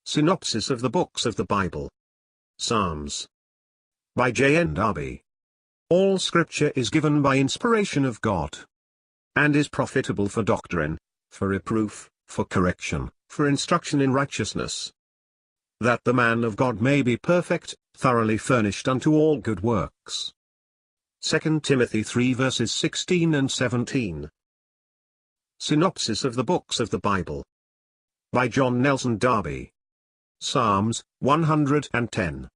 Synopsis of the Books of the Bible. Psalms. By JND Darby. All Scripture is given by inspiration of God, and is profitable for doctrine, for reproof, for correction, for instruction in righteousness, that the man of God may be perfect, thoroughly furnished unto all good works. 2 Timothy 3 verses 16 and 17. Synopsis of the Books of the Bible. By John Nelson Darby. Psalms 110.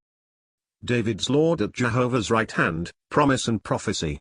David's Lord at Jehovah's right hand, promise and prophecy.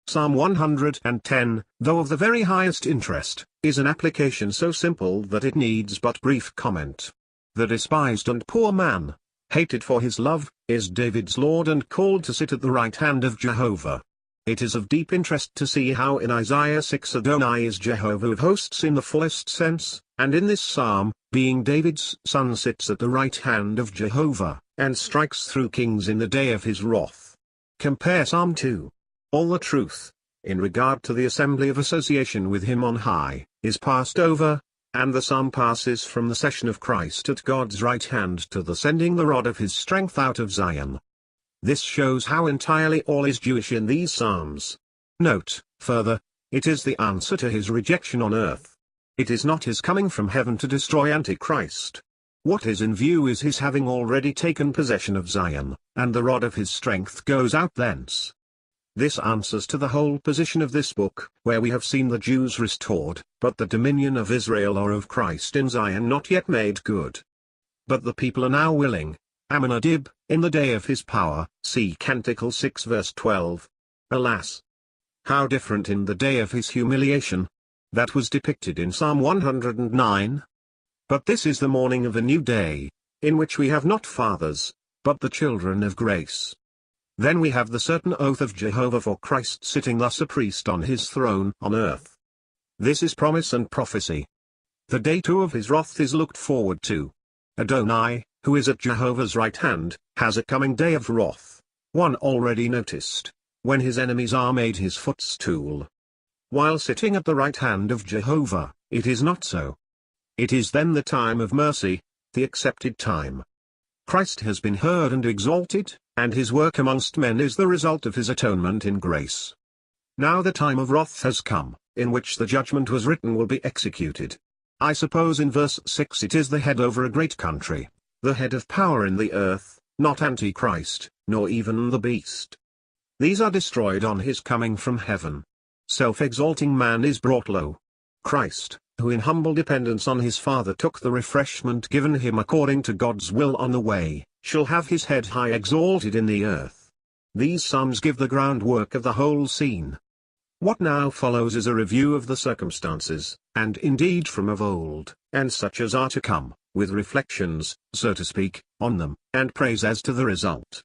Psalm 110, though of the very highest interest, is an application so simple that it needs but brief comment. The despised and poor man, hated for his love, is David's Lord and called to sit at the right hand of Jehovah. It is of deep interest to see how in Isaiah 6 Adonai is Jehovah of hosts in the fullest sense, and in this psalm, being David's son sits at the right hand of Jehovah, and strikes through kings in the day of his wrath. Compare Psalm 2. All the truth, in regard to the assembly of association with him on high, is passed over, and the psalm passes from the session of Christ at God's right hand to the sending the rod of his strength out of Zion. This shows how entirely all is Jewish in these psalms. Note, further, it is the answer to his rejection on earth. It is not his coming from heaven to destroy Antichrist. What is in view is his having already taken possession of Zion, and the rod of his strength goes out thence. This answers to the whole position of this book, where we have seen the Jews restored, but the dominion of Israel or of Christ in Zion not yet made good. But the people are now willing, Amminadib, in the day of his power, see Canticle 6 verse 12. Alas! How different in the day of his humiliation. That was depicted in Psalm 109. But this is the morning of a new day, in which we have not fathers, but the children of grace. Then we have the certain oath of Jehovah for Christ sitting thus a priest on his throne on earth. This is promise and prophecy. The day too of his wrath is looked forward to. Adonai, who is at Jehovah's right hand, has a coming day of wrath, one already noticed, when his enemies are made his footstool. While sitting at the right hand of Jehovah, it is not so. It is then the time of mercy, the accepted time. Christ has been heard and exalted, and his work amongst men is the result of his atonement in grace. Now the time of wrath has come, in which the judgment was written will be executed. I suppose in verse 6 it is the head over a great country, the head of power in the earth, not Antichrist, nor even the beast. These are destroyed on his coming from heaven. Self-exalting man is brought low. Christ, who in humble dependence on his Father took the refreshment given him according to God's will on the way, shall have his head high exalted in the earth. These psalms give the groundwork of the whole scene. What now follows is a review of the circumstances, and indeed from of old, and such as are to come, with reflections, so to speak, on them, and praise as to the result.